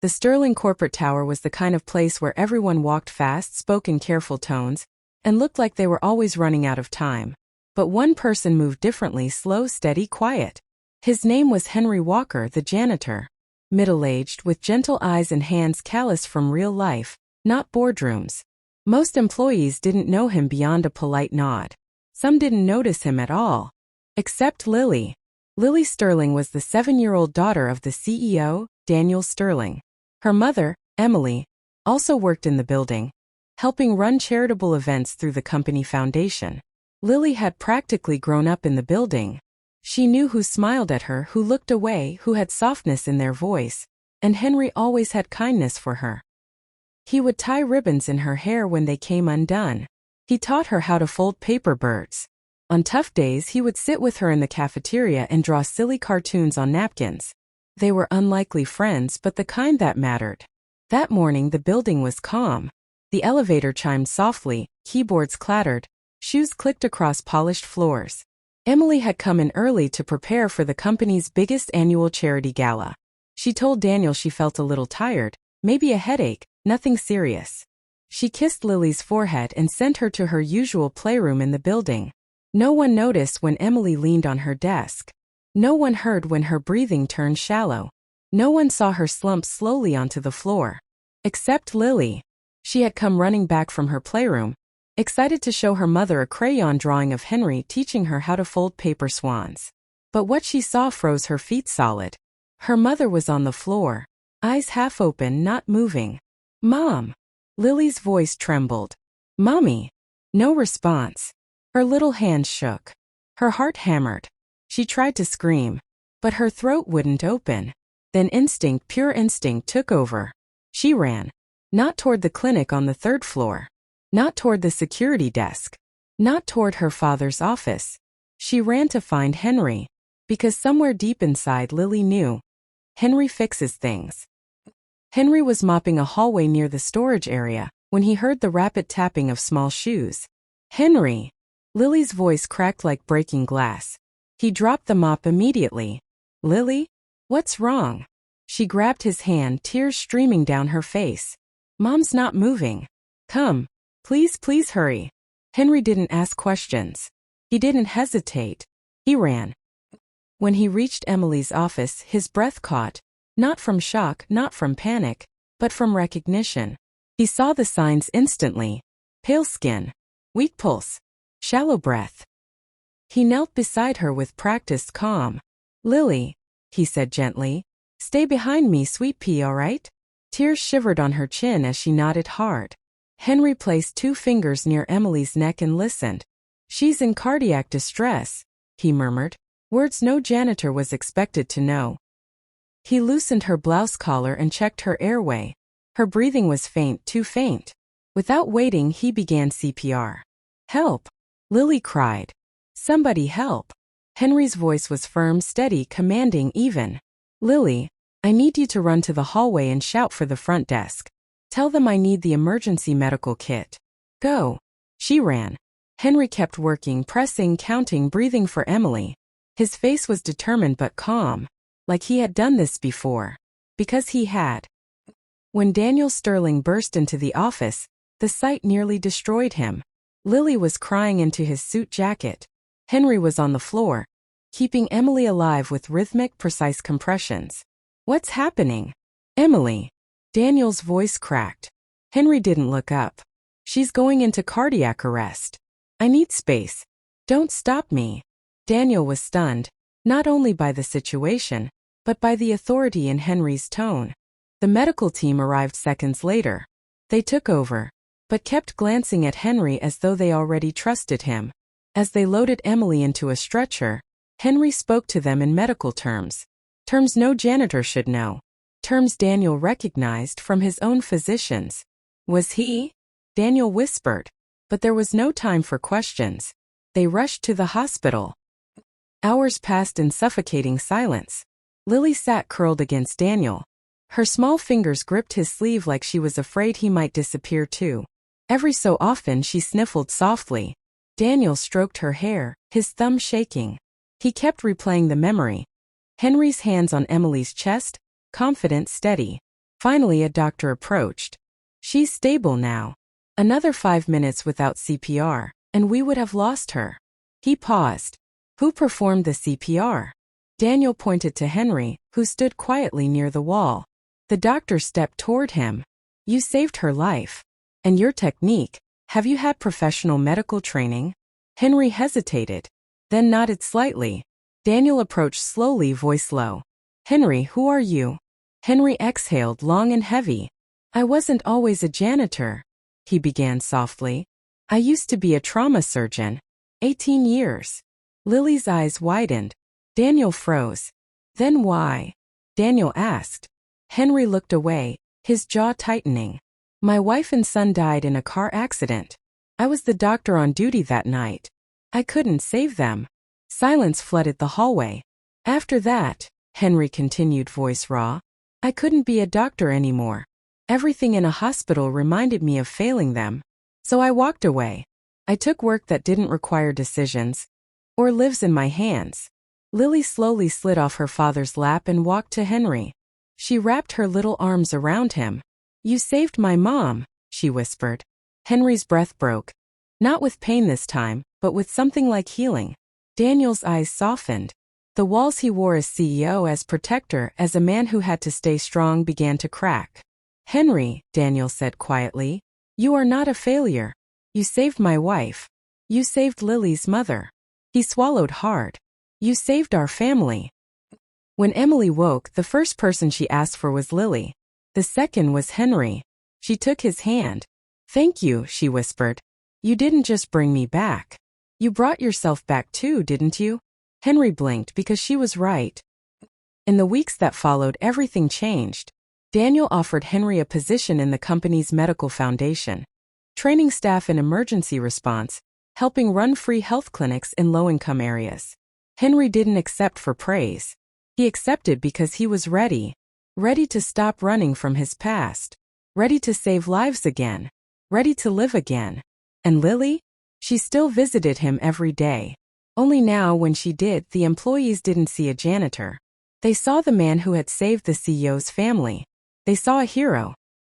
The Sterling corporate tower was the kind of place where everyone walked fast, spoke in careful tones, and looked like they were always running out of time. But one person moved differently, slow, steady, quiet. His name was Henry Walker, the janitor. Middle-aged, with gentle eyes and hands calloused from real life, not boardrooms. Most employees didn't know him beyond a polite nod. Some didn't notice him at all. Except Lily. Lily Sterling was the 7-year-old daughter of the CEO, Daniel Sterling. Her mother, Emily, also worked in the building, helping run charitable events through the company foundation. Lily had practically grown up in the building. She knew who smiled at her, who looked away, who had softness in their voice, and Henry always had kindness for her. He would tie ribbons in her hair when they came undone. He taught her how to fold paper birds. On tough days, he would sit with her in the cafeteria and draw silly cartoons on napkins. They were unlikely friends, but the kind that mattered. That morning, the building was calm. The elevator chimed softly, keyboards clattered, shoes clicked across polished floors. Emily had come in early to prepare for the company's biggest annual charity gala. She told Daniel she felt a little tired, maybe a headache, nothing serious. She kissed Lily's forehead and sent her to her usual playroom in the building. No one noticed when Emily leaned on her desk. No one heard when her breathing turned shallow. No one saw her slump slowly onto the floor. Except Lily. She had come running back from her playroom, excited to show her mother a crayon drawing of Henry teaching her how to fold paper swans. But what she saw froze her feet solid. Her mother was on the floor, eyes half open, not moving. "Mom!" Lily's voice trembled. "Mommy!" No response. Her little hands shook. Her heart hammered. She tried to scream, but her throat wouldn't open. Then instinct, pure instinct, took over. She ran. Not toward the clinic on the 3rd floor. Not toward the security desk. Not toward her father's office. She ran to find Henry. Because somewhere deep inside Lily knew. Henry fixes things. Henry was mopping a hallway near the storage area when he heard the rapid tapping of small shoes. "Henry!" Lily's voice cracked like breaking glass. He dropped the mop immediately. "Lily? What's wrong?" She grabbed his hand, tears streaming down her face. "Mom's not moving. Come. Please hurry." Henry didn't ask questions. He didn't hesitate. He ran. When he reached Emily's office, his breath caught, not from shock, not from panic, but from recognition. He saw the signs instantly. Pale skin. Weak pulse. Shallow breath. He knelt beside her with practiced calm. "Lily," he said gently, "stay behind me, sweet pea, all right?" Tears shivered on her chin as she nodded hard. Henry placed 2 fingers near Emily's neck and listened. "She's in cardiac distress," he murmured, words no janitor was expected to know. He loosened her blouse collar and checked her airway. Her breathing was faint, too faint. Without waiting, he began CPR. "Help!" Lily cried. "Somebody help!" Henry's voice was firm, steady, commanding even. "Lily, I need you to run to the hallway and shout for the front desk. Tell them I need the emergency medical kit. Go." She ran. Henry kept working, pressing, counting, breathing for Emily. His face was determined but calm, like he had done this before. Because he had. When Daniel Sterling burst into the office, the sight nearly destroyed him. Lily was crying into his suit jacket. Henry was on the floor, keeping Emily alive with rhythmic, precise compressions. "What's happening?" "Emily." Daniel's voice cracked. Henry didn't look up. "She's going into cardiac arrest. I need space. Don't stop me." Daniel was stunned, not only by the situation, but by the authority in Henry's tone. The medical team arrived seconds later. They took over, but kept glancing at Henry as though they already trusted him. As they loaded Emily into a stretcher, Henry spoke to them in medical terms. Terms no janitor should know. Terms Daniel recognized from his own physicians. "Was he?" Daniel whispered. But there was no time for questions. They rushed to the hospital. Hours passed in suffocating silence. Lily sat curled against Daniel. Her small fingers gripped his sleeve like she was afraid he might disappear too. Every so often she sniffled softly. Daniel stroked her hair, his thumb shaking. He kept replaying the memory. Henry's hands on Emily's chest, confident, steady. Finally, a doctor approached. She's stable now. Another 5 minutes without CPR, and we would have lost her. He paused. Who performed the CPR? Daniel pointed to Henry, who stood quietly near the wall. The doctor stepped toward him. You saved her life. And your technique, have you had professional medical training? Henry hesitated, then nodded slightly. Daniel approached slowly, voice low. Henry, who are you? Henry exhaled long and heavy. I wasn't always a janitor, he began softly. I used to be a trauma surgeon. 18 years. Lily's eyes widened. Daniel froze. Then why? Daniel asked. Henry looked away, his jaw tightening. My wife and son died in a car accident. I was the doctor on duty that night. I couldn't save them. Silence flooded the hallway. After that, Henry continued, voice raw, I couldn't be a doctor anymore. Everything in a hospital reminded me of failing them. So I walked away. I took work that didn't require decisions or lives in my hands. Lily slowly slid off her father's lap and walked to Henry. She wrapped her little arms around him. You saved my mom, she whispered. Henry's breath broke. Not with pain this time, but with something like healing. Daniel's eyes softened. The walls he wore as CEO, as protector, as a man who had to stay strong, began to crack. Henry, Daniel said quietly, you are not a failure. You saved my wife. You saved Lily's mother. He swallowed hard. You saved our family. When Emily woke, the first person she asked for was Lily. The second was Henry. She took his hand. Thank you, she whispered. You didn't just bring me back. You brought yourself back too, didn't you? Henry blinked because she was right. In the weeks that followed, everything changed. Daniel offered Henry a position in the company's medical foundation, training staff in emergency response, helping run free health clinics in low-income areas. Henry didn't accept for praise. He accepted because he was ready. Ready to stop running from his past. Ready to save lives again. Ready to live again. And Lily? She still visited him every day. Only now, when she did, the employees didn't see a janitor. They saw the man who had saved the CEO's family. They saw a hero.